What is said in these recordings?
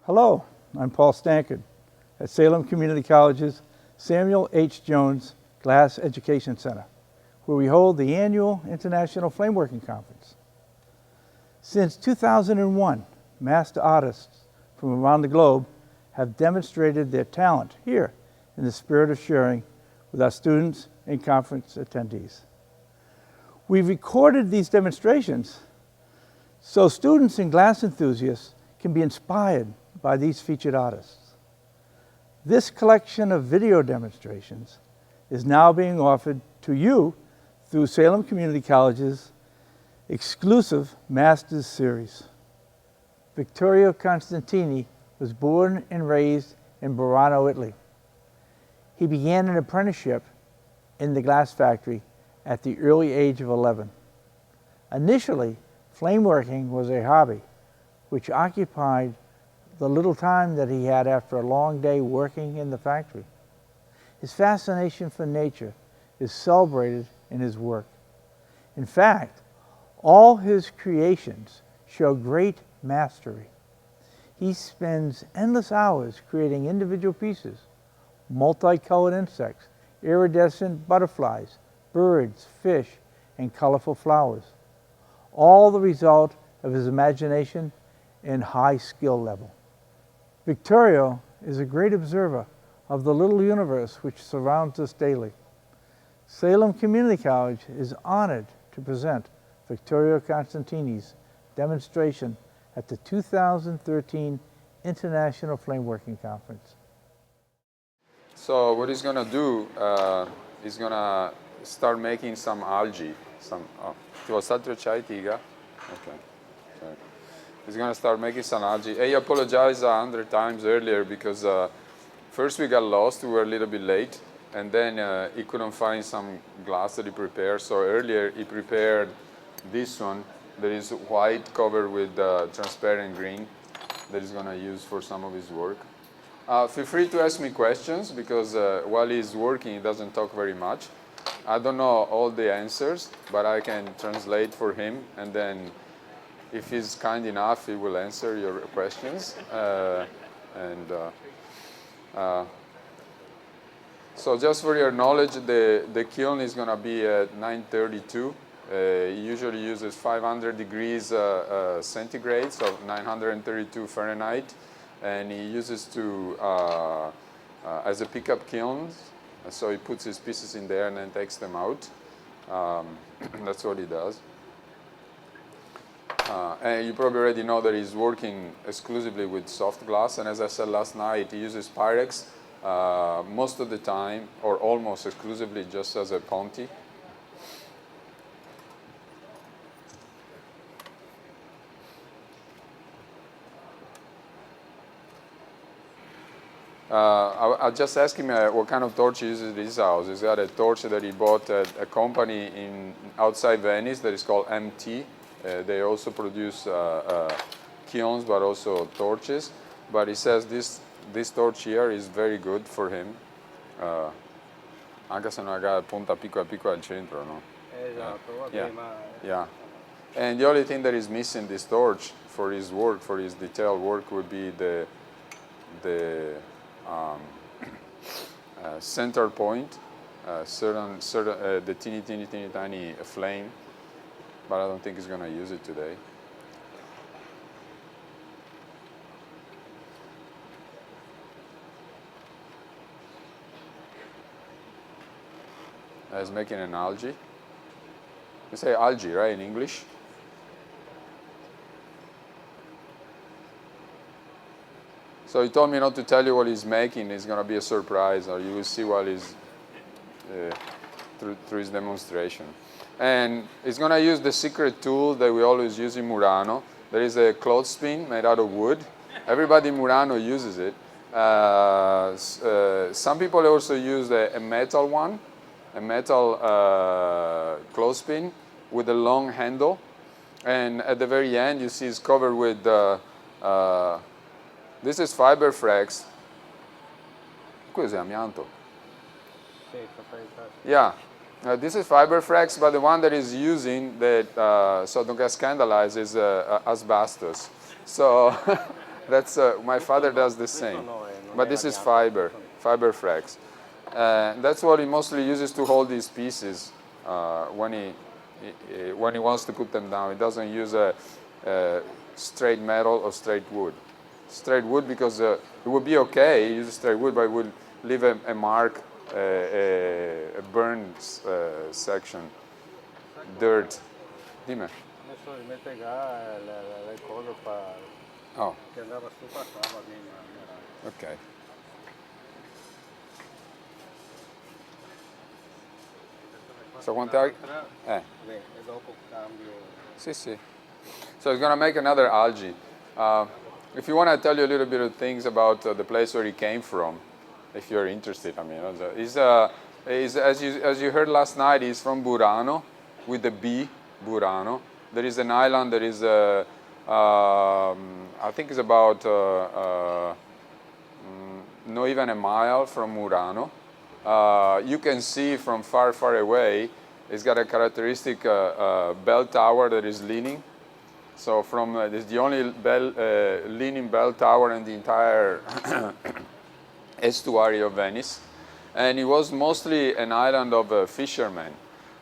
Hello, I'm Paul Stankard at Salem Community College's Samuel H. Jones Glass Education Center, where we hold the annual International Flameworking Conference. Since 2001, master artists from around the globe have demonstrated their talent here in the spirit of sharing with our students and conference attendees. We've recorded these demonstrations so students and glass enthusiasts can be inspired by these featured artists. This collection of video demonstrations is now being offered to you through Salem Community College's exclusive Masters Series. Vittorio Costantini was born and raised in Burano, Italy. He began an apprenticeship in the glass factory at the early age of 11. Initially, flameworking was a hobby, which occupied the little time that he had after a long day working in the factory. His fascination for nature is celebrated in his work. In fact, all his creations show great mastery. He spends endless hours creating individual pieces, multicolored insects, iridescent butterflies, birds, fish, and colorful flowers, all the result of his imagination and high skill level. Vittorio is a great observer of the little universe which surrounds us daily. Salem Community College is honored to present Vittorio Costantini's demonstration at the 2013 International Flameworking Conference. So what he's going to do, he's going to start making some algae. Ti vuoi saltare chai, Tiga? Okay. Sorry. He's going to start making some algae. I apologize 100 times earlier because first we got lost, we were a little bit late, and then he couldn't find some glass that he prepared. So earlier he prepared this one that is white covered with transparent green that he's going to use for some of his work. Feel free to ask me questions because while he's working he doesn't talk very much. I don't know all the answers, but I can translate for him, and then if he's kind enough, he will answer your questions. So just for your knowledge, the kiln is going to be at 932. He usually uses 500 degrees centigrade, so 932 Fahrenheit, and he uses as a pickup kiln. So he puts his pieces in there and then takes them out. That's what he does. And you probably already know that he's working exclusively with soft glass, and as I said last night, he uses Pyrex most of the time, or almost exclusively, just as a Ponti. I'll just ask him what kind of torch he uses in his house. He's got a torch that he bought at a company outside Venice that is called MT. They also produce kilns, but also torches. But he says this torch here is very good for him. Anche se non ha punta piccola al centro, no? Esatto, yeah. And the only thing that is missing this torch for his work, for his detailed work, would be the center point, the teeny tiny flame, but I don't think he's going to use it today. He's making an algae. You say algae, right, in English? So he told me not to tell you what he's making. It's going to be a surprise, or you will see while he's through his demonstration. And he's going to use the secret tool that we always use in Burano. There is a clothespin made out of wood. Everybody in Burano uses it. Some people also use a metal one, a metal clothespin with a long handle. And at the very end, you see it's covered with this is fiber flax. Questo è amianto. Yeah, this is fiber flax, but the one that is using that so don't get scandalized is asbestos. So That's my father does the same, but this is fiber frax. That's what he mostly uses to hold these pieces when he wants to put them down. He doesn't use a straight metal or straight wood. Straight wood because it would be okay. He uses straight wood, but it would leave a mark, a burned section, dirt. Dime. Adesso li mette le cose Oh, che andava su passava lì. okay. So quanti E dopo cambio. Sì, sì. So he's going to make another algae. If you want to tell you a little bit of things about the place where he came from, if you're interested, I mean, he's as you heard last night, he's from Burano, with the B, Burano. There is an island that is, I think it's about not even a mile from Murano. You can see from far, far away, it's got a characteristic bell tower that is leaning. So it's the only leaning bell tower in the entire estuary of Venice. And it was mostly an island of fishermen.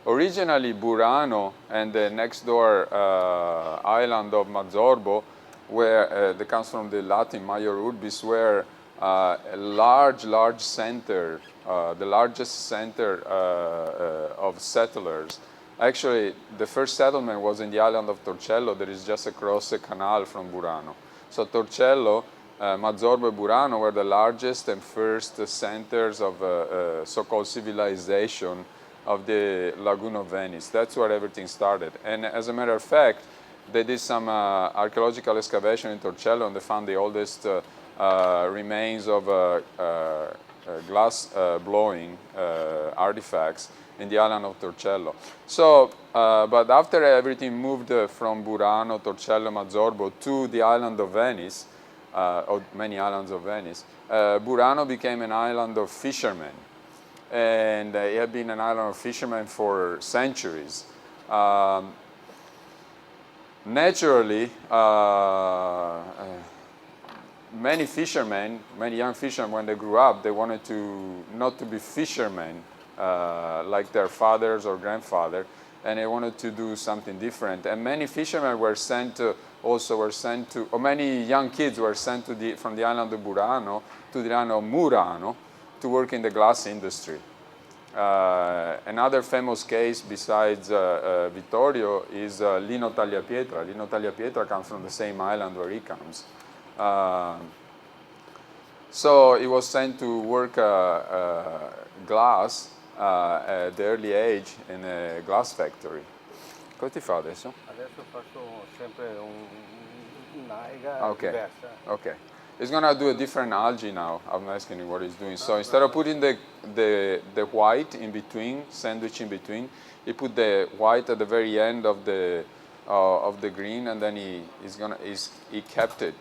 Originally, Burano and the next door island of Mazzorbo, where that comes from the Latin major urbis, were a large center, the largest center of settlers. Actually, the first settlement was in the island of Torcello, that is just across the canal from Burano. So Torcello, Mazzorbo and Burano were the largest and first centers of so-called civilization of the Lagoon of Venice. That's where everything started. And as a matter of fact, they did some archaeological excavation in Torcello, and they found the oldest remains of glass blowing artifacts in the island of Torcello. So, but after everything moved from Burano, Torcello, Mazzorbo to the island of Venice, or many islands of Venice, Burano became an island of fishermen. And it had been an island of fishermen for centuries. Naturally, many fishermen, many young fishermen, when they grew up, they wanted not to be fishermen like their fathers or grandfather, and they wanted to do something different. And many fishermen were sent to, or many young kids were sent from the island of Burano to the island of Murano to work in the glass industry. Another famous case besides Vittorio is Lino Tagliapietra. Lino Tagliapietra comes from the same island where he comes. So he was sent to work glass at the early age in a glass factory. Cosa ti fa adesso? Adesso faccio sempre un'alga diversa. Okay. He's gonna do a different algae now. I'm asking you what he's doing. So instead of putting the white in between, sandwich in between, he put the white at the very end of the green, and then he kept it.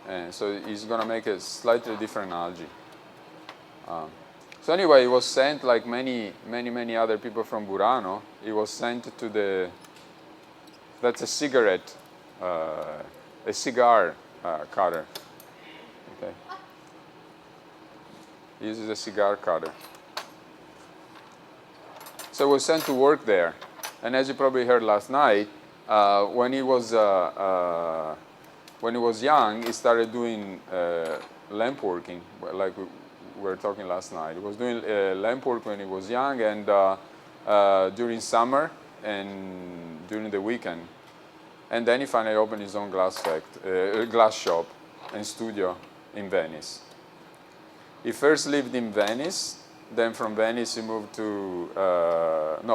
And so he's gonna make a slightly different algae. So anyway, he was sent, like many other people from Burano. He was sent to that's a cigar cutter. Okay. He uses a cigar cutter. So he was sent to work there. And as you probably heard last night, when he was young, he started doing lamp working, like we were talking last night. He was doing lamp work when he was young, and during summer and during the weekend. And then he finally opened his own glass shop and studio in Venice. He first lived in Venice, then from Venice he moved to,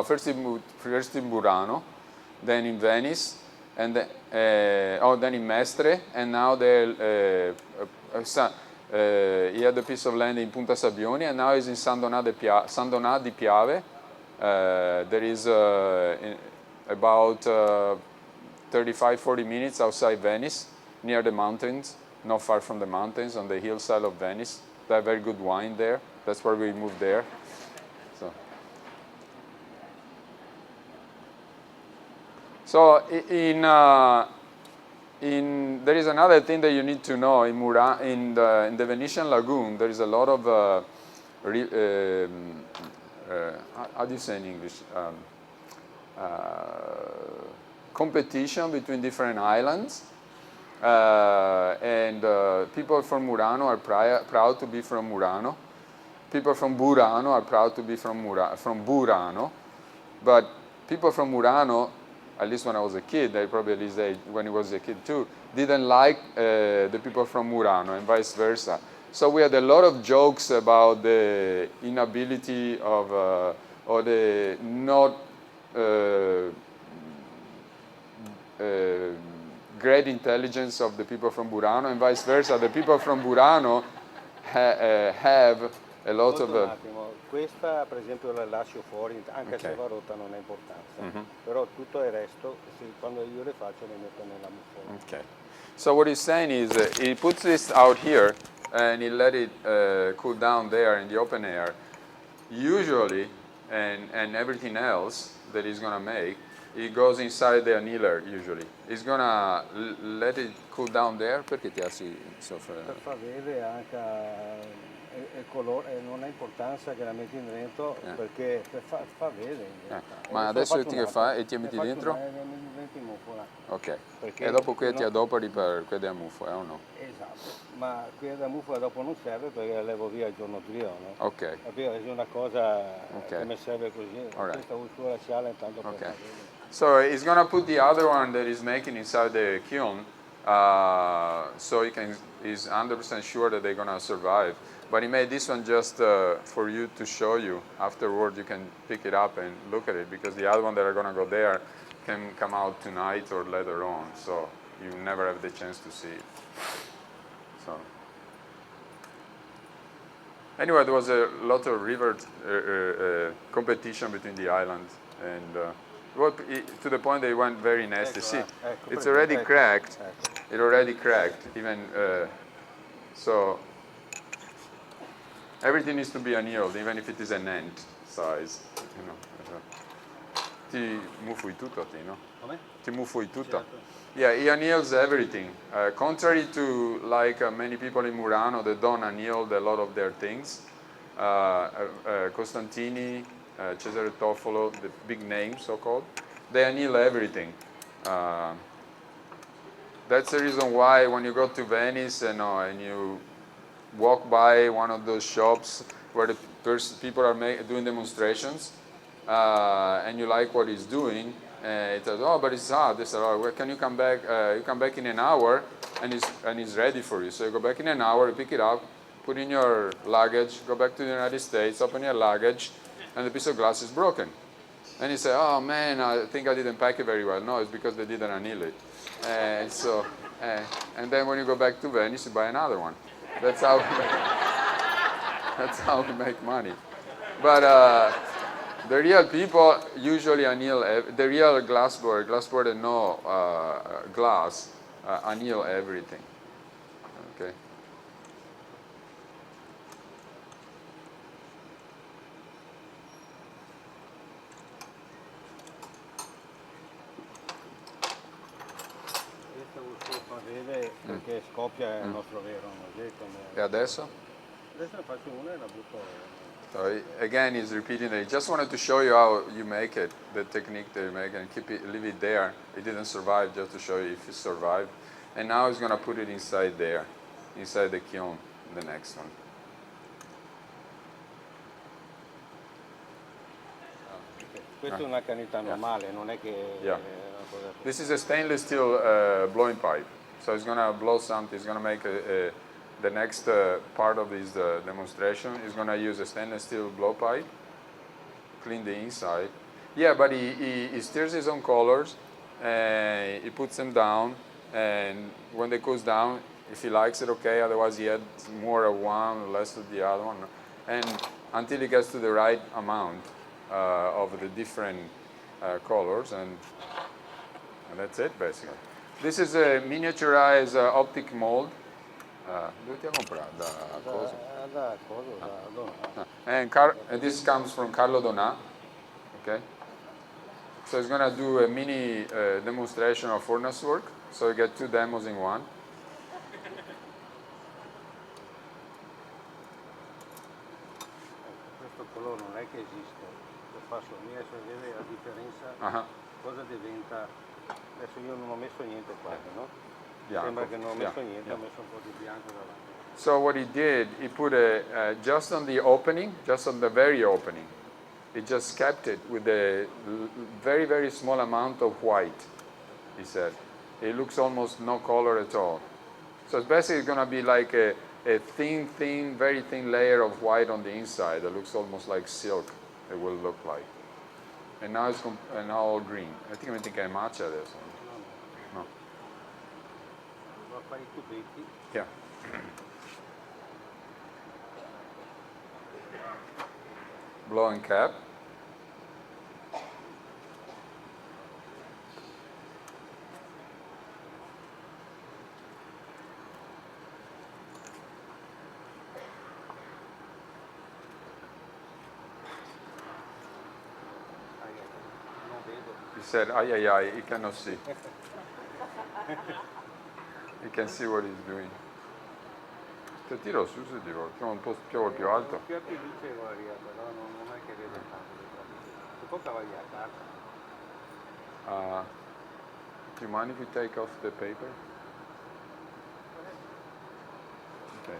first in Burano, then in Venice, and then in Mestre, and now he had a piece of land in Punta Sabbioni, and now he's in San Donà di Piave. There is about 35-40 minutes outside Venice, near the mountains, not far from the mountains, on the hillside of Venice. They have very good wine there. That's why we moved there. So There is another thing that you need to know in in the Venetian lagoon. There is a lot of how do you say in English? Competition between different islands, and people from Murano are proud to be from Murano. People from Burano are proud to be from Burano, but people from Murano, at least when I was a kid, they probably at least when he was a kid too, didn't like the people from Murano and vice versa. So we had a lot of jokes about the inability of, or the not great intelligence of the people from Burano and vice versa. The people from Burano have a lot of... Un attimo, questa per esempio la lascio fuori, anche se va rotta non ha importanza, però tutto il resto, quando io le faccio le metto nella muffola. Okay. So what he's saying is he puts this out here and he let it cool down there in the open air. Usually, and everything else that he's going to make, it goes inside the annealer usually. He's going to let it cool down there. Perché ti si soffre? Per far vedere anche il colore, non ha importanza che la metti dentro perché fa vedere. Ma adesso ti che fa e ti metti dentro? Metti in muffola. Ok. Perché e dopo qui ti adoperi per quella della muffola, o no? Esatto, ma quella della muffola dopo non serve perché la levo via il giorno prima, no? Ok. Capito? È una cosa che mi serve così. Right. Questa vuoi lasciarla intanto per vedere. So he's going to put the other one that he's making inside the kiln, so he's 100% sure that they're going to survive. But he made this one just for you to show you. Afterward, you can pick it up and look at it, because the other one that are going to go there can come out tonight or later on, so you never have the chance to see it. So anyway, there was a lot of river competition between the islands, and to the point that it went very nasty. See, it's already cracked. It already cracked. Even so, everything needs to be annealed, even if it is an ant size. You know. Ti muffui tutto, ti, no? Come? Ti muffui tutto. Yeah, he anneals everything. Contrary to many people in Murano that don't anneal a lot of their things. Costantini, Cesare Toffolo, the big names so-called, they anneal everything. That's the reason why when you go to Venice and you walk by one of those shops where the people are doing demonstrations, and you like what he's doing, it says, oh, but it's hot. They said, oh, well, can you come back? You come back in an hour, and it's ready for you. So you go back in an hour, you pick it up, put in your luggage, go back to the United States, open your luggage, and the piece of glass is broken. And you say, oh man, I think I didn't pack it very well. No, it's because they didn't anneal it. And then when you go back to Venice, you buy another one. That's how we make money. But the real people usually anneal, the real glassblower that know glass, anneal everything. Okay. Questo fa vedere perché scoppia il nostro vero. E adesso? Adesso ne faccio una e la butto. So again, he's repeating that. He just wanted to show you how you make it, the technique that you make, and leave it there. It didn't survive, just to show you if it survived. And now he's going to put it inside there, inside the kiln, the next one. Questa è una canetta normale, non è che... Yeah. This is a stainless steel blowing pipe. So he's going to blow something. He's going to make the next part of his demonstration. He's going to use a stainless steel blow pipe, clean the inside. Yeah, but he steers his own colors, and he puts them down, and when they cool down, if he likes it, okay. Otherwise, he adds more of one, less of the other one, and until he gets to the right amount of the different colors, and that's it, basically. This is a miniaturized optic mold. Dove ti ha comprato? Da cosa? And this comes from Carlo Donà. Okay. So he's going to do a mini demonstration of furnace work. So you get 2 demos in one. Questo colore non è che esiste, lo fa solo, mi adesso vedere la differenza, cosa diventa, adesso io non ho messo niente qua, no? Bianco. Sembra che non ho messo niente, ho messo un po' di bianco davanti. So what he did, he put just on the opening, just on the very opening, he just kept it with a very, very small amount of white, he said. It looks almost no color at all. So it's basically going to be like a thin, very thin layer of white on the inside that looks almost like silk, it will look like. And now it's now all green. Praticamente che è matcha adesso. No. Lo fai i tubetti. Yeah. Blowing cap. Non vedo. He said, ay, ay, ay, he cannot see. He can see what he's doing. Te tiro su se ti vuoi, un po' più alto. Più luce varia, però non è che vedo tanto. Si può cavare a casa. Do you mind if we take off the paper? Okay.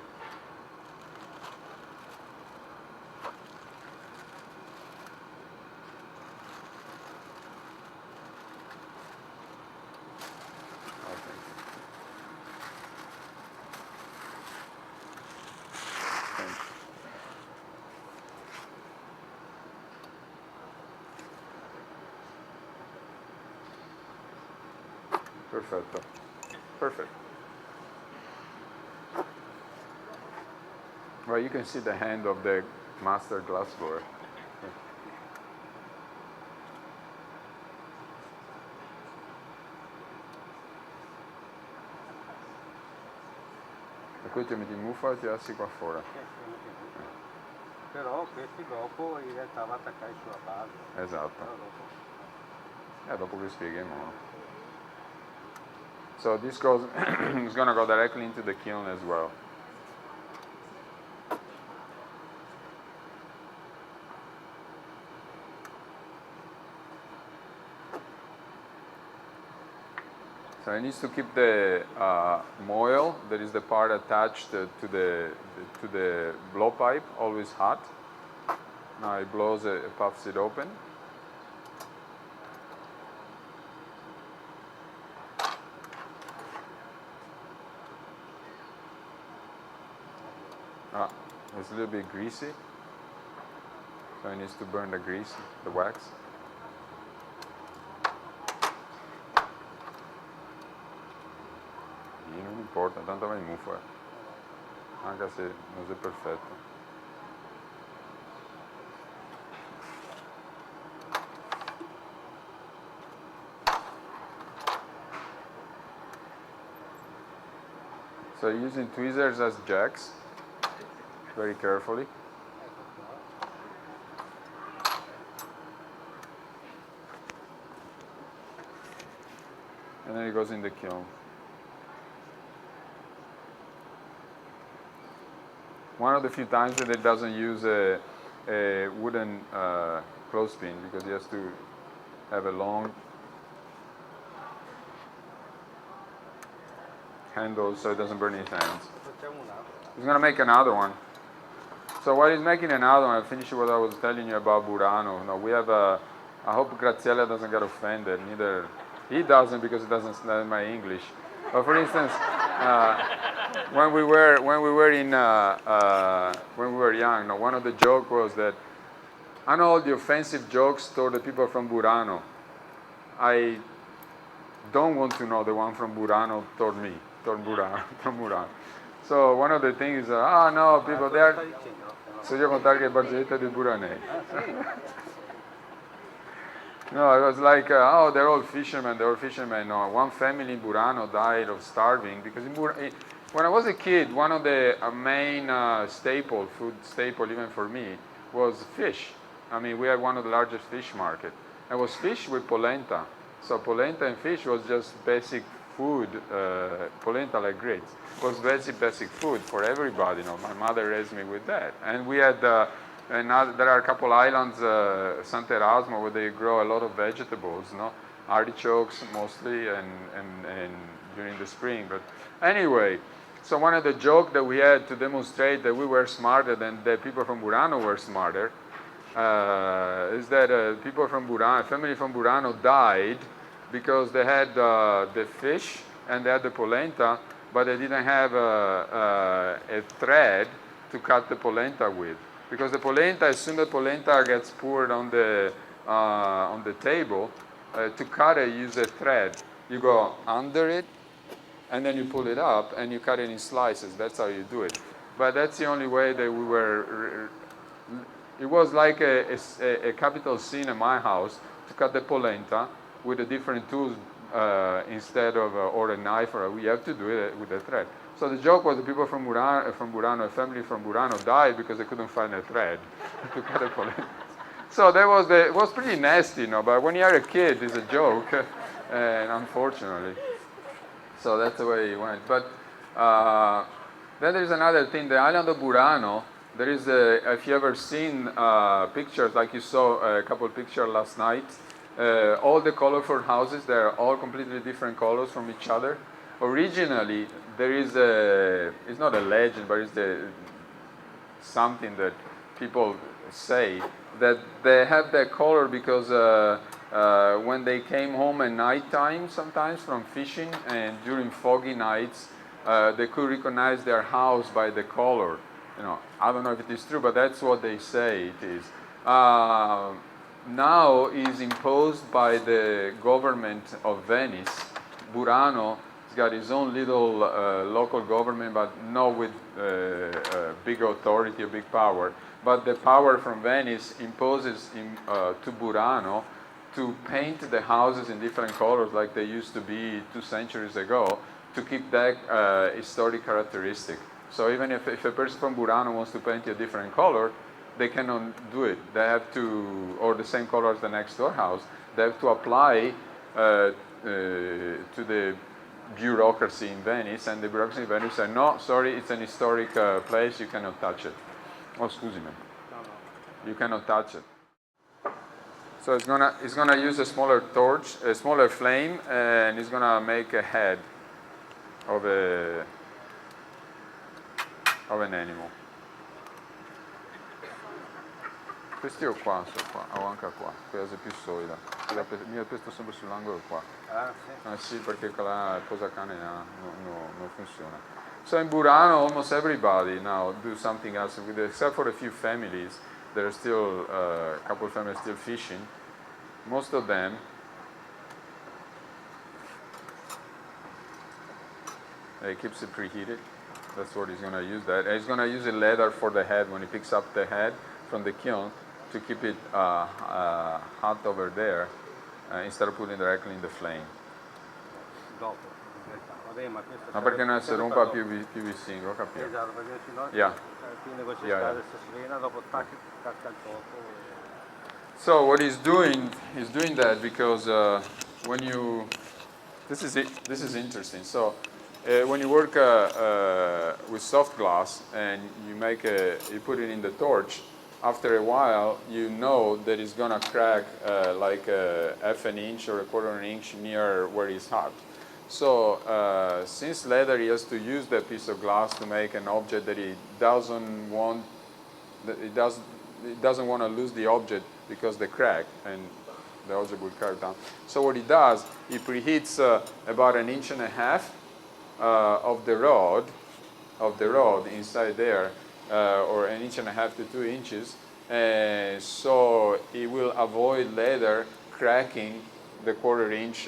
Perfetto. Perfect. Well, you can see the hand of the master glassblower. E poi ti metti in muffa e ti assi qua fuori. Però questi dopo in realtà va attaccare sulla base. Esatto. Dopo vi spieghiamo. So this goes is going to go directly into the kiln as well. So it needs to keep the moil, that is the part attached to the blowpipe, always hot. Now it blows it puffs it open. It's a little bit greasy, so it needs to burn the grease, the wax. E non importa, tanto va in muffa, anche se non è perfetto. So using tweezers as jacks. Very carefully. And then it goes in the kiln. One of the few times that it doesn't use a wooden clothespin because he has to have a long handle so it doesn't burn his hands. He's going to make another one. So while he's making another one, I'll finish what I was telling you about Burano. Now we have I hope Graziella doesn't get offended. Neither he doesn't because he doesn't understand my English. But for instance, when we were young, one of the jokes was that I know all the offensive jokes toward the people from Burano. I don't want to know the one from Burano toward me, toward Burano. So one of the things is, no, people there. So io contare che barzelletta del Buranese. No, it was like, they're all fishermen. No, one family in Burano died of starving because when I was a kid, one of the main food staple even for me, was fish. I mean, we had one of the largest fish market. It was fish with polenta. So polenta and fish was just basic food, polenta like grits, was basic food for everybody. My mother raised me with that. And we had, there are a couple islands, Sant'Erasmo, where they grow a lot of vegetables, artichokes mostly, and during the spring. But anyway, so one of the jokes that we had to demonstrate that we were smarter than the people from Burano were smarter is that people from Burano, family from Burano died because they had the fish and they had the polenta, but they didn't have a thread to cut the polenta with. Because the polenta, as soon as the polenta gets poured on the table, to cut it, use a thread. You go under it, and then you pull it up, and you cut it in slices. That's how you do it. But that's the only way that we were. It was like a capital sin in my house to cut the polenta with a different tools instead of or a knife, or we have to do it with a thread. So the joke was the people from Burano, a family from Burano died because they couldn't find a thread to cut the polenta. So it was pretty nasty, but when you're a kid, it's a joke, and unfortunately. So that's the way it went. But then there's another thing, the island of Burano. There is if you ever seen pictures, like you saw a couple pictures last night, all the colorful houses, they're all completely different colors from each other. Originally, there is it's not a legend, but it's something that people say, that they have that color because when they came home at nighttime sometimes from fishing, and during foggy nights, they could recognize their house by the color. I don't know if it is true, but that's what they say it is. Now is imposed by the government of Venice. Burano has got his own little local government, but not with big authority or big power. But the power from Venice imposes to Burano to paint the houses in different colors like they used to be 2 centuries ago, to keep that historic characteristic. So even if a person from Burano wants to paint a different color, they cannot do it. They have to, or the same color as the next door house, they have to apply to the bureaucracy in Venice, and the bureaucracy in Venice said, no, sorry, it's an historic place, you cannot touch it. Oh, scusi me. You cannot touch it. So it's gonna use a smaller torch, a smaller flame, and it's gonna make a head of an animal. Questi ho qua, ho anche qua, quella è più solida. Io questo sempre sull'angolo qua. Ah, sì. Sì, perché quella posacane non funziona. So in Burano, almost everybody now do something else, except for a few families. There are still a couple of families still fishing. Most of them he keeps it preheated. That's what he's going to use that. And he's going to use a leather for the head when he picks up the head from the kiln to keep it hot over there instead of putting directly in the flame. Dopo. Vabbè, ma questo Ma perché non si rompa più vicino, ho capito. Esatto, perché sennò Yeah. quindi questa Yeah. strada si svena, dopo tacca il fuoco. So what he's doing that because when you, this is interesting. So when you work with soft glass and you put it in the torch, after a while you know that it's gonna crack like half an inch or a quarter of an inch near where it's hot. So since leather, he has to use that piece of glass to make an object that he doesn't want to lose the object because they crack and the object will crack down. So what he does, he preheats about 1.5 inches of the rod inside there, or 1.5 inches to 2 inches, so he will avoid leather cracking the quarter inch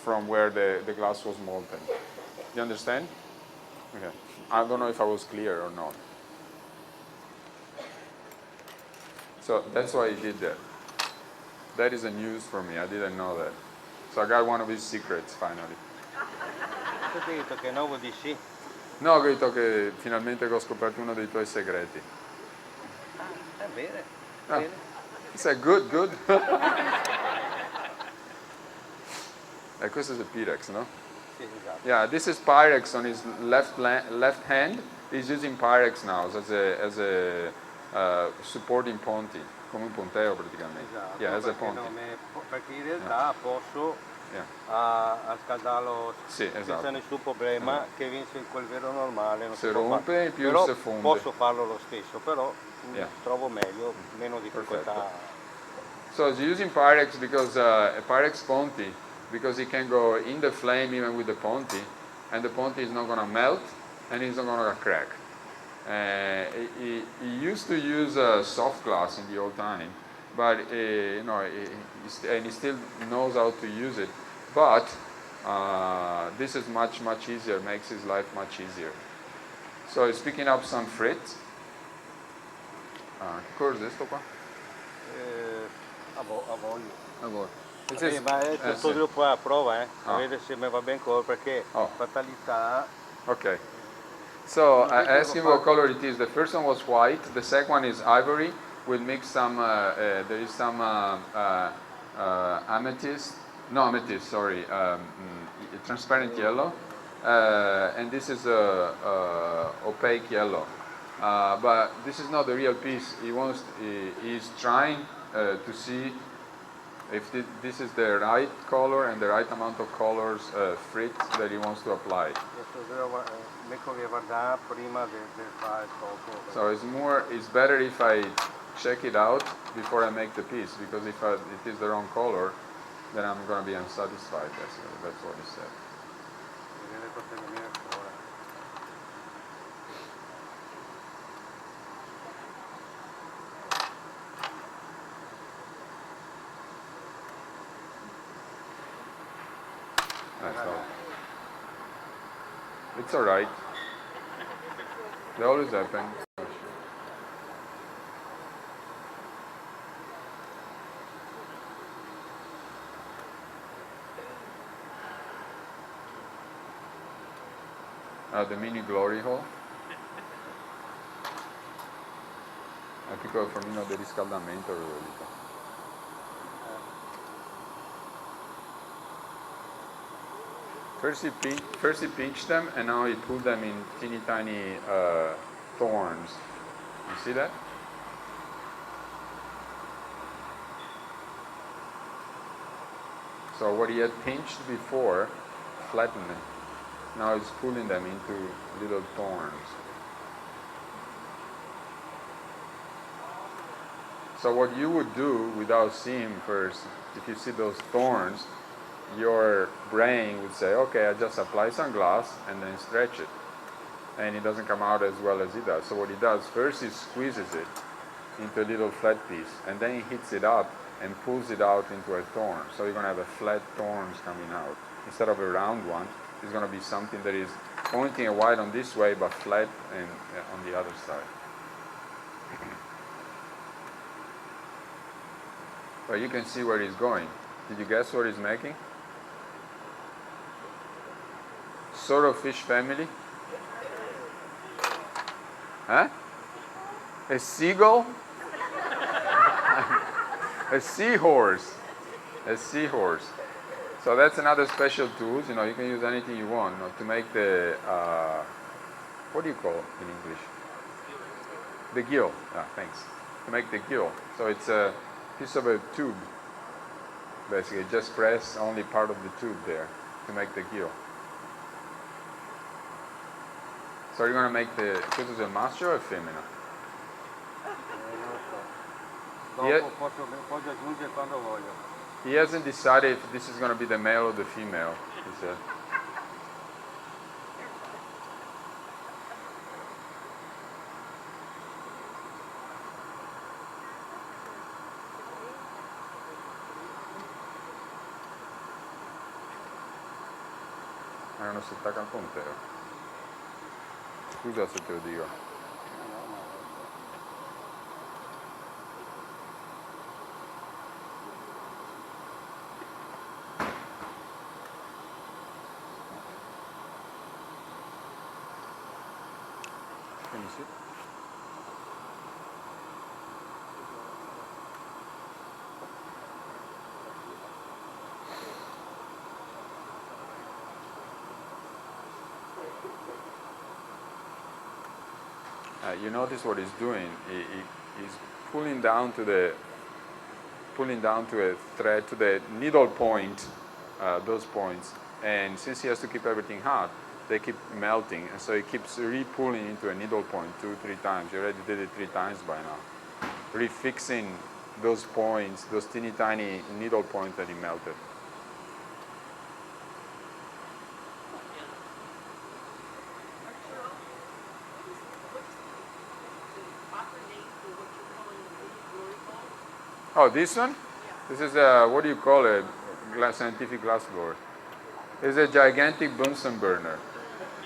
from where the glass was molten. You understand? Okay. I don't know if I was clear or not. So that's why he did that. That is a news for me. I didn't know that. So I got one of his secrets finally. Tu ti hai detto che no vuol dire sì. No, ho detto che finalmente ho scoperto uno dei tuoi segreti. È bene. Ah. Bene. He said, good. questo è il Pyrex, no? Sì, esatto. Yeah, this is Pyrex on his left hand. He's using Pyrex now as a supporting ponti, come un ponteo praticamente. Esatto, Yeah, as a perché, ponti. perché in realtà posso Yeah. a scaldarlo Sì, senza esatto. nessun problema, che vince in quel vero normale, non Se si può rompe, fare. più Però se fonde. posso farlo lo stesso, però Yeah. trovo meglio, meno difficoltà. Perfetto. So it's using Pyrex because a Pyrex ponti, because it can go in the flame even with the ponti, and the ponti is not going to melt and it's not going to crack. He used to use soft glass in the old time, but and he still knows how to use it. But this is much easier, makes his life much easier. So he's picking up some frit. Che cos'è sto qua? A voglio. Allora, Ma è tutto qua a prova, a vedere se mi va bene perché Oh. fatalità. Okay. So I asked him what color it is. The first one was white. The second one is ivory. We'll mix some. There is some amethyst. No amethyst. Sorry. Transparent yellow. And this is opaque yellow. But this is not the real piece. He's trying to see if this is the right color and the right amount of colors frit that he wants to apply. So it's better if I check it out before I make the piece, because if it is the wrong color, then I'm going to be unsatisfied. That's what he said. That's all. It's alright. They always happen. The mini glory hole. È piccolo formino di riscaldamento, avevo detto. First he pinched them, and now he put them in teeny tiny thorns. You see that? So what he had pinched before, flattened them. Now he's pulling them into little thorns. So what you would do without seeing first, if you see those thorns, your brain would say, okay, I just apply some glass and then stretch it. And it doesn't come out as well as he does. So what he does, first he squeezes it into a little flat piece, and then he heats it up and pulls it out into a thorn. So you're going to have a flat thorns coming out. Instead of a round one, it's going to be something that is pointing a white on this way, but flat and on the other side. But you can see where he's going. Did you guess what he's making? Sort of fish family? Huh? A seagull? A seahorse. A seahorse. So that's another special tool. You know, you can use anything you want, to make the, what do you call it in English? The gill. Thanks. To make the gill. So it's a piece of a tube. Basically, just press only part of the tube there to make the gill. So you're going to make the, questo è il maschio o è femmina? Posso aggiungere quando voglio. He hasn't decided if this is going to be the male or the female, he said. Non si attacca al ponteo. Scusa se te lo dico. Quindi sì. you notice what he's doing. He's pulling down to a thread to the needle point, those points. And since he has to keep everything hot, they keep melting, and so he keeps re-pulling into a needle point 2-3 times. You already did it 3 times by now. Refixing those points, those teeny tiny needle points that he melted. Oh, this one? This is a, what do you call it? Scientific glass blower. It's a gigantic Bunsen burner.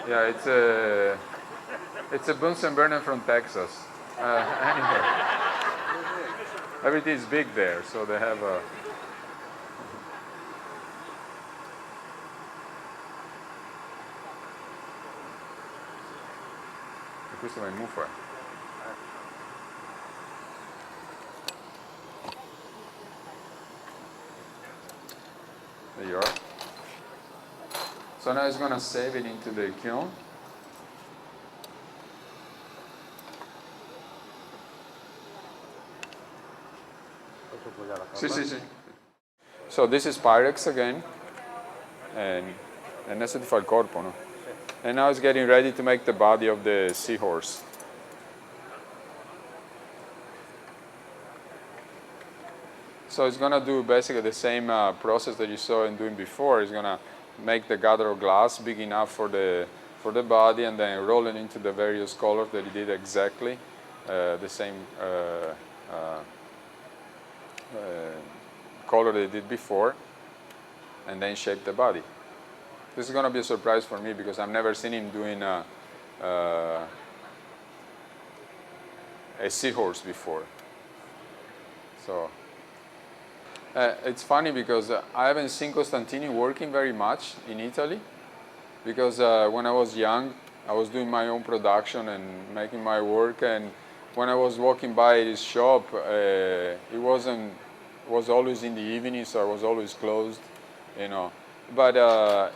Yeah, it's a Bunsen burner from Texas. Anyway, everything is big there, so they have a. Questo è muffa. There you are. So now it's going to save it into the kiln. Sì. So this is Pyrex again, and adesso ti fa il corpo, no? And now it's getting ready to make the body of the Seahorse. So it's going to do basically the same process that you saw him doing before. It's going to make the gather of glass big enough for the body, and then roll it into the various colors that he did exactly the same color they did before, and then shape the body. This is going to be a surprise for me because I've never seen him doing a Seahorse before. So it's funny because I haven't seen Costantini working very much in Italy, because when I was young I was doing my own production and making my work, and when I was walking by his shop, it was always in the evening, so it was always closed, you know. But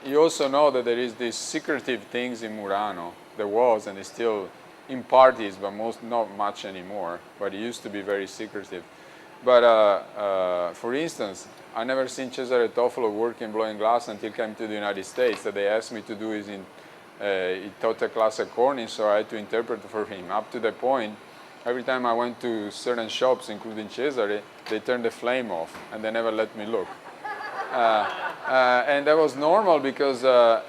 you also know that there is these secretive things in Burano. There was, and it's still in parties, but not much anymore. But it used to be very secretive. But for instance, I never seen Cesare Toffolo working blowing glass until he came to the United States. That they asked me to do is he taught a class at Corning, so I had to interpret for him. Up to the point, every time I went to certain shops, including Cesare, they turned the flame off and they never let me look. And that was normal because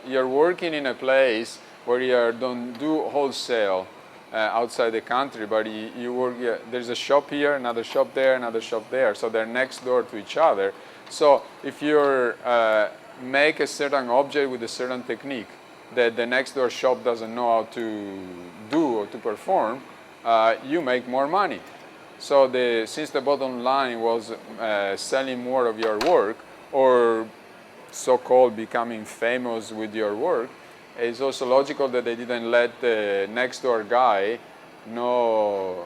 you're working in a place where you don't do wholesale outside the country, but you work. There's a shop here, another shop there, another shop there, so they're next door to each other. So if you make a certain object with a certain technique that the next door shop doesn't know how to do or to perform, you make more money. So since the bottom line was selling more of your work, or so-called becoming famous with your work, it's also logical that they didn't let the next door guy know.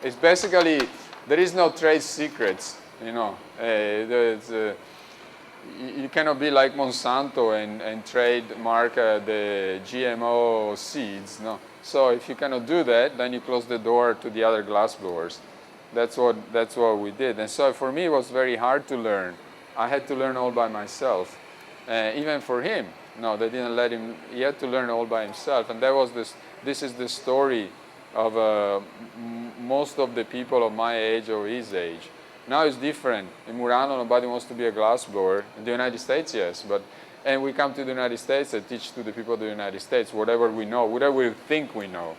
It's basically, there is no trade secrets, you know. You cannot be like Monsanto and trademark the GMO seeds, no. So if you cannot do that, then you close the door to the other glass blowers. That's what we did. And so for me, it was very hard to learn. I had to learn all by myself. Even for him, no, they didn't let him. He had to learn all by himself. And that was this is the story of most of the people of my age or his age. Now it's different. In Burano, nobody wants to be a glass blower. In the United States, yes. And we come to the United States and teach to the people of the United States whatever we know, whatever we think we know.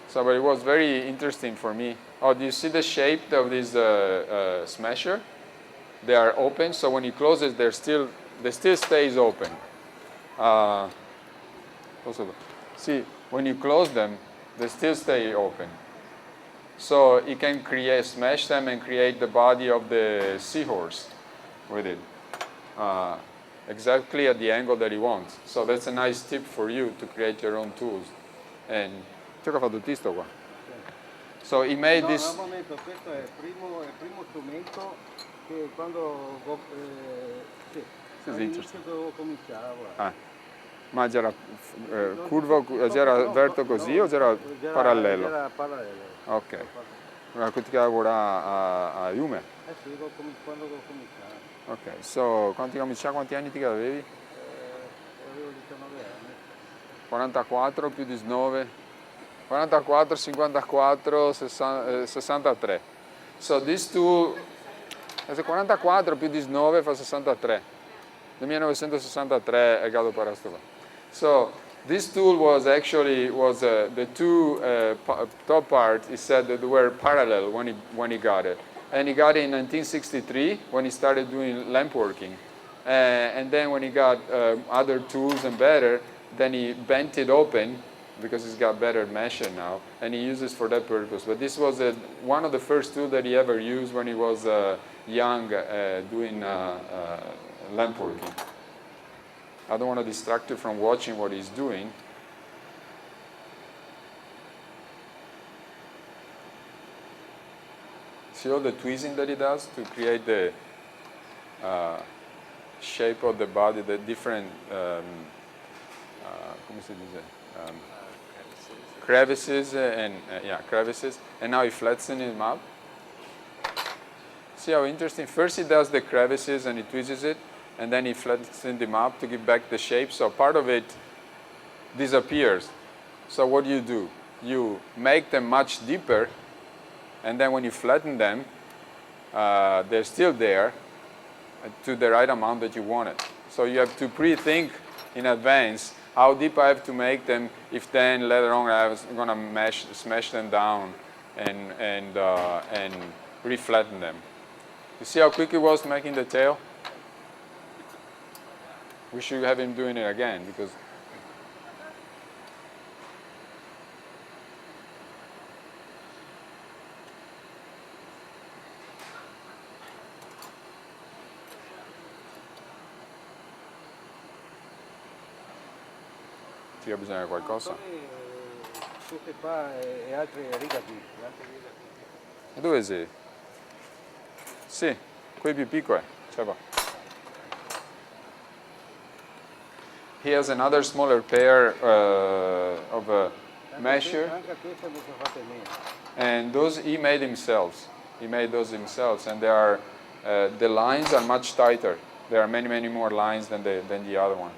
So but it was very interesting for me. Oh, do you see the shape of this smasher? They are open, so when you close it, they still stays open. See, when you close them, they still stay open. So you can smash them and create the body of the Seahorse with it, exactly at the angle that you want. So that's a nice tip for you to create your own tools. And so he made this. No, un momento, questo è il primo strumento che quando all'inizio dovevo cominciare a lavorare. Ma c'era curvo, c'era verto così o c'era parallelo? Era parallelo. Ok. Ma tu lavora a Iume? Eh sì, quando ho cominciato. Ok, so quanti cominciavi, quanti anni ti avevi? Avevo 19 anni. 44 più 19, 44, 54, 63. So this tool, 44 più 19 fa 63. Nel 1963 è caduto per questo qua. So this tool was actually the two top part. He said that they were parallel when he got it, and he got it in 1963 when he started doing lamp working, and then when he got other tools and better, then he bent it open because he's got better measure now, and he uses for that purpose. But this was one of the first tools that he ever used when he was young doing lamp working. I don't want to distract you from watching what he's doing. See all the tweezing that he does to create the shape of the body, the different come si dice? Crevices and crevices, and now he flattens him up. See how interesting? First he does the crevices and he tweezes it, and then he flattens them up to give back the shape. So part of it disappears. So what do? You make them much deeper, and then when you flatten them, they're still there to the right amount that you want it. So you have to pre-think in advance how deep I have to make them, if then later on I'm going to smash them down and re-flatten them. You see how quick he was making the tail? We should have him doing it again because ti ha bisogno di qualcosa. Queste qua e altre rigati. E dove sei? Sì, quei più piccoli. Cioè va. He has another smaller pair of a measure, Anche queste mi sono fatte mie. and those he made himself. He made those himself, and they are the lines are much tighter. There are many more lines than the other one.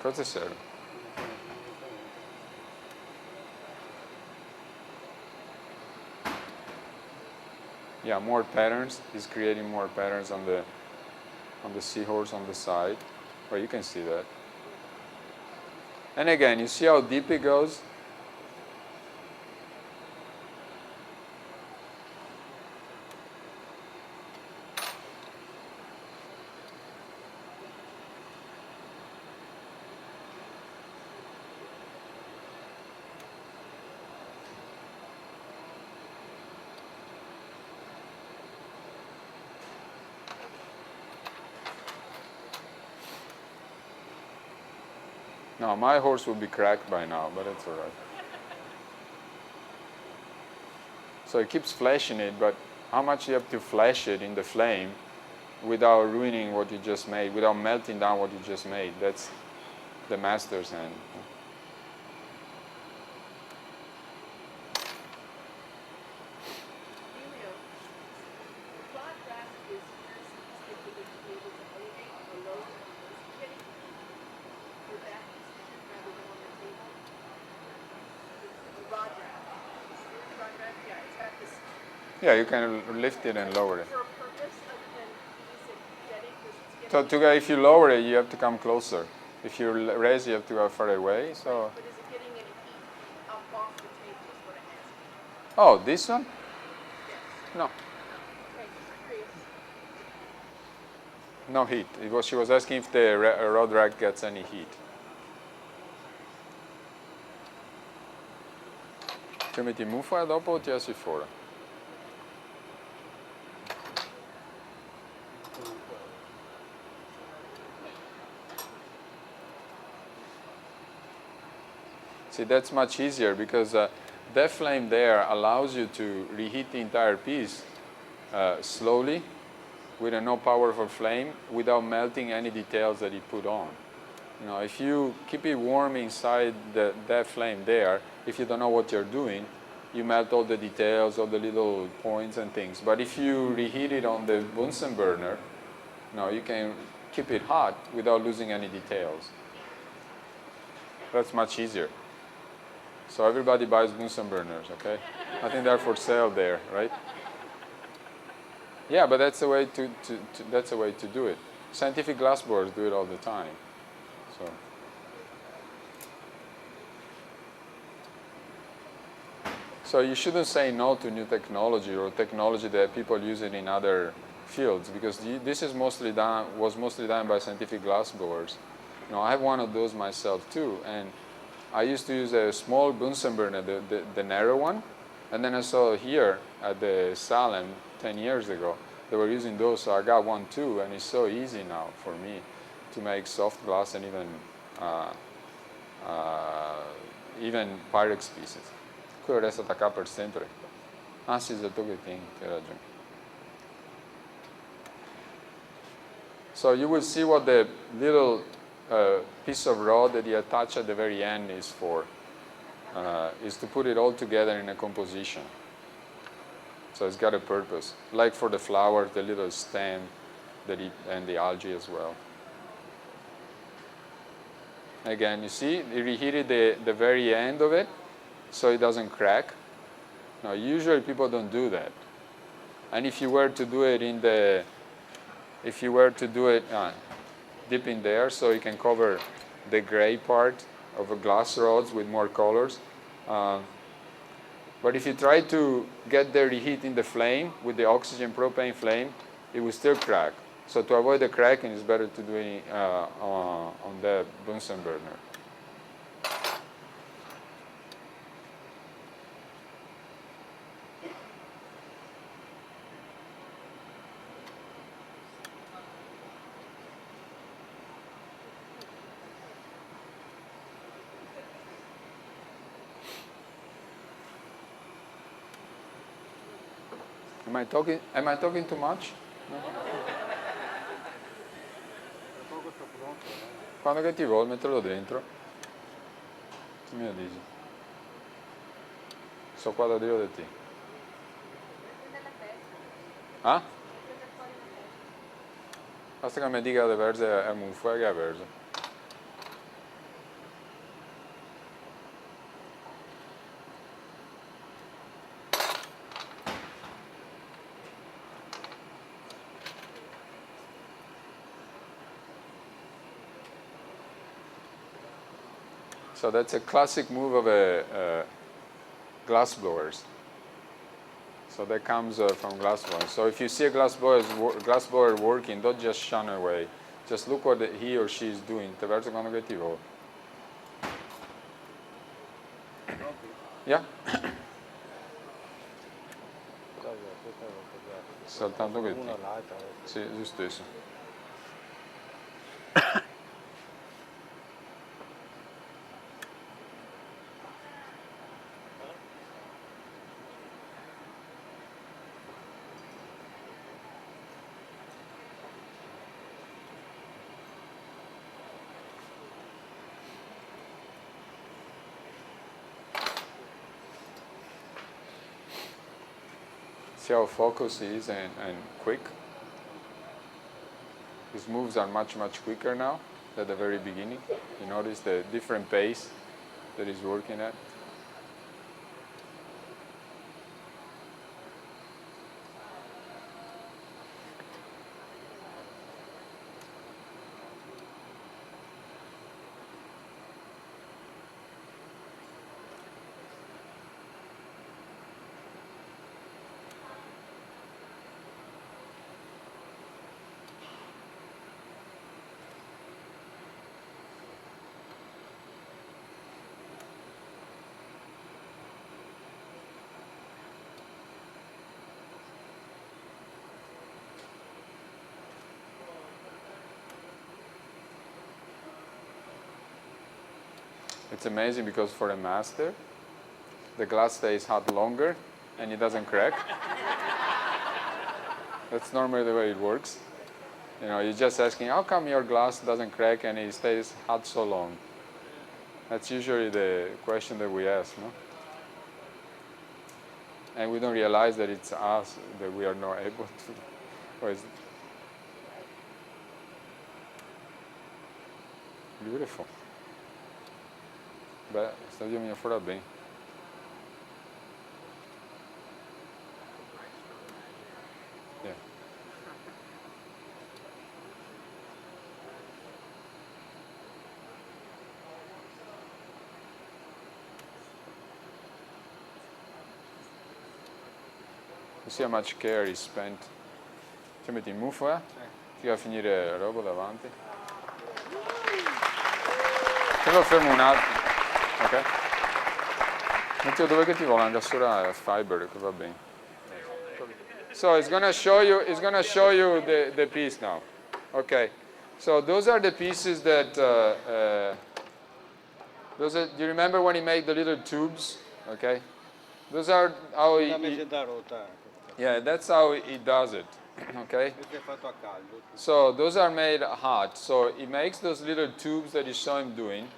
Cosa serve? Yeah, more patterns. He's creating more patterns on the Seahorse on the side. Well, you can see that. And again, you see how deep it goes? No, my horse would be cracked by now, but it's all right. So it keeps flashing it, but how much you have to flash it in the flame without ruining what you just made, without melting down what you just made? That's the master's hand. Yeah, you can lift it and lower it. So if you lower it, you have to come closer. If you raise, you have to go further away. So. But is it getting any heat up off the table is what I'm asking. Oh, this one? Yes. No, Okay, just curious. no heat. She was asking if the rod rack gets any heat. Ti metti in muffa dopo o ti esci fuori? See, that's much easier because that flame there allows you to reheat the entire piece slowly with a no powerful flame without melting any details that you put on. You know, if you keep it warm inside that flame there, if you don't know what you're doing, you melt all the details, all the little points and things. But if you reheat it on the Bunsen burner, you know, you can keep it hot without losing any details. That's much easier. So everybody buys Bunsen burners, okay? I think they're for sale there, right? Yeah, but that's a way that's a way to do it. Scientific glassblowers do it all the time. So you shouldn't say no to new technology or technology that people use it in other fields, because this is was mostly done by scientific glassblowers. You know, I have one of those myself too, and I used to use a small Bunsen burner, the narrow one, and then I saw here at the Salem 10 years ago, they were using those, so I got one too, and it's so easy now for me to make soft glass and even Pyrex pieces. Quello resta attaccato per sempre. Ah sì, è il tocchettino, hai ragione. So you will see what the little piece of rod that you attach at the very end is for, is to put it all together in a composition. So it's got a purpose, like for the flowers, the little stem and the algae as well. Again, you see, you reheated the very end of it, so it doesn't crack. Now, usually people don't do that. And if you were to do it dip in there, so you can cover the gray part of the glass rods with more colors. But if you try to get the reheat in the flame with the oxygen propane flame, it will still crack. So to avoid the cracking, it's better to do it on the Bunsen burner. Am I talking too much? No? Quando che ti vuoi metterlo dentro? Tu mi dici. So qua da Dio di te. Ah? Basta che mi dica di verse è un fuoco che è verso. So that's a classic move of glass blowers. So that comes from glass blowing. So if you see a glass blower working, don't just shun away. Just look what he or she is doing. Te verso quando che ti vuoi. Yeah? Soltanto che ti. Sì, giustissimo. See how focus is and quick? His moves are much quicker now than the very beginning. You notice the different pace that he's working at? It's amazing because for a master, the glass stays hot longer and it doesn't crack. That's normally the way it works. You know, you're just asking, how come your glass doesn't crack and it stays hot so long? That's usually the question that we ask, no? And we don't realize that it's us that we are not able to. Beautiful. Beh, sta venendo fuori bene. Yeah. You see how much care is spent. Ci metti in muffa, ti va a finire la roba davanti. Te lo fermo un attimo, ok? Matteo, dove che ti vola? Andare solo fiber, che va bene. So it's gonna show you the piece now. Okay. So those are the pieces that do you remember when he made the little tubes? Okay. Those are how yeah, that's how he does it. Okay. So those are made hot. So he makes those little tubes that you saw him doing.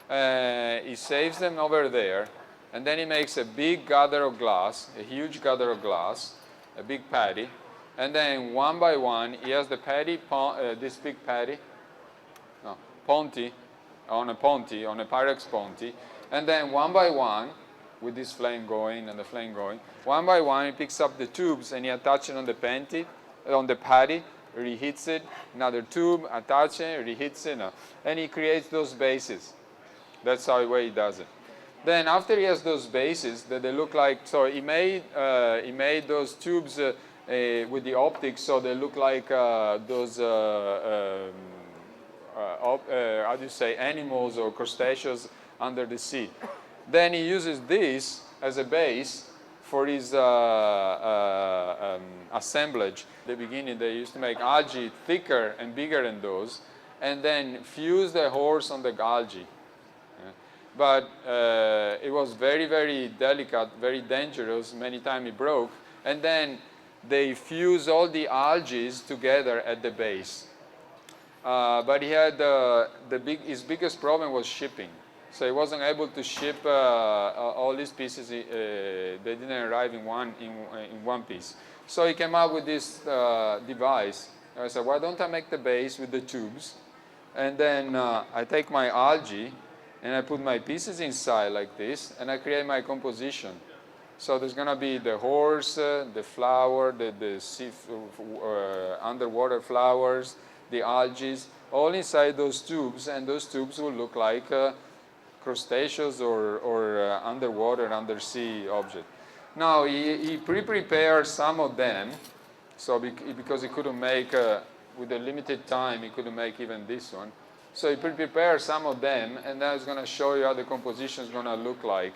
He saves them over there, and then he makes a big gather of glass, a huge gather of glass, a big patty, and then one by one he has the patty, this big patty, no, ponty, on a Pyrex ponty, and then one by one, with this flame going and the flame going, one by one he picks up the tubes and he attaches it on the patty, reheats it, another tube, attach it, reheats it, and he creates those bases. That's how he does it. Then after he has those bases that they look like, so he made those tubes with the optics, so they look like those how do you say, animals or crustaceans under the sea. Then he uses this as a base for his assemblage. At the beginning they used to make algae thicker and bigger than those, and then fuse the horse on the algae. But it was very, very delicate, very dangerous. Many times it broke. And then they fused all the algae together at the base. But he had his biggest problem was shipping. So he wasn't able to ship all these pieces. They didn't arrive in one piece. So he came up with this device. I said, why don't I make the base with the tubes? And then I take my algae and I put my pieces inside like this, and I create my composition. So there's going to be the horse, the flower, the sea, underwater flowers, the algae, all inside those tubes, and those tubes will look like crustaceans or underwater, undersea object. Now, he pre-prepared some of them, so because he couldn't make, with a limited time, he couldn't make even this one. So he prepared some of them, and then it's going to show you how the composition is going to look like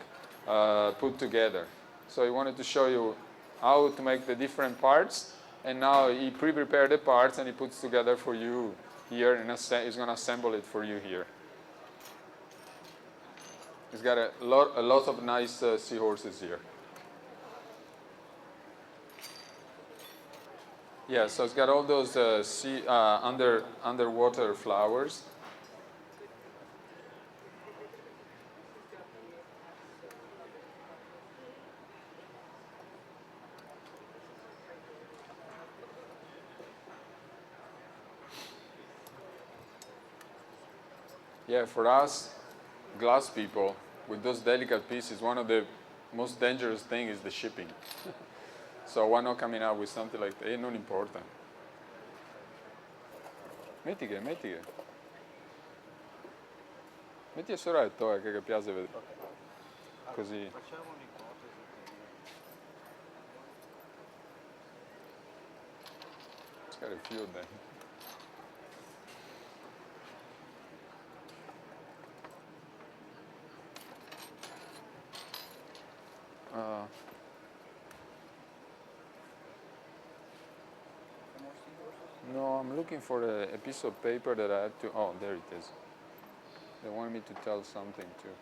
put together. So he wanted to show you how to make the different parts, and now he pre-prepared the parts and he puts together for you here, and he's going to assemble it for you here. He's got a lot of nice seahorses here. Yeah, so it's got all those underwater flowers. Yeah, for us, glass people, with those delicate pieces, one of the most dangerous things is the shipping. So why not coming out with something like that? Non importa. Metti che. Metti il soretto che piace vedere. Così. Facciamo un'ipotesi. It's got a few of them. No, I'm looking for a piece of paper that I have to. Oh, there it is. They wanted me to tell something too,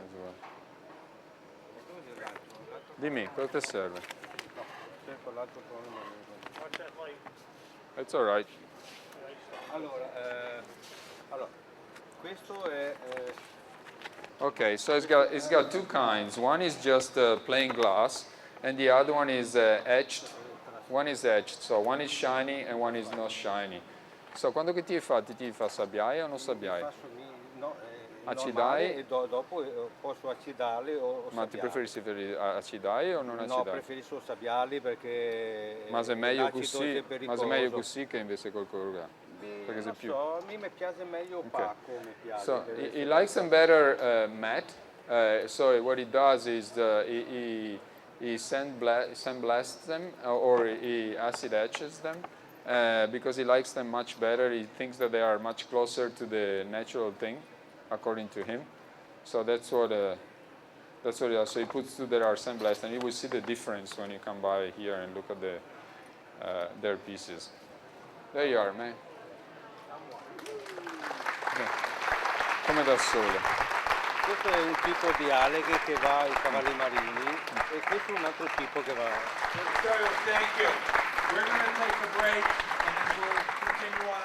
as well. Dimmi, cosa ti serve? Cerco l'altro tono, ma non lo so. It's all right. Allora, questo è... Okay, so it's got two kinds. One is just plain glass, and the other one is etched. One is etched, so one is shiny and one is not shiny. So quando che ti fa sabbiaia o non sabbiaia? No, Acidai? normale, e dopo posso acidarli o Ma ti sabbiarli. preferisci acidai o non No, acidai? preferisco sabbiarli perché Ma se è meglio l'acido così, è pericoloso. che invece col corrugano. Perché se Non più. so, a me mi piace meglio opaco, mi piace. So per he essere- likes them better matte. So what he does is he sandblasts them or he acid etches them because he likes them much better. He thinks that they are much closer to the natural thing, according to him. So that's what he does. So he puts two that are sandblasted, and you will see the difference when you come by here and look at their pieces. There you are, man. Come da sole. Questo è un tipo di alghe che va ai cavalli marini e questo è un altro tipo che va... Vittorio, thank you. We're going to take a break and then we'll continue on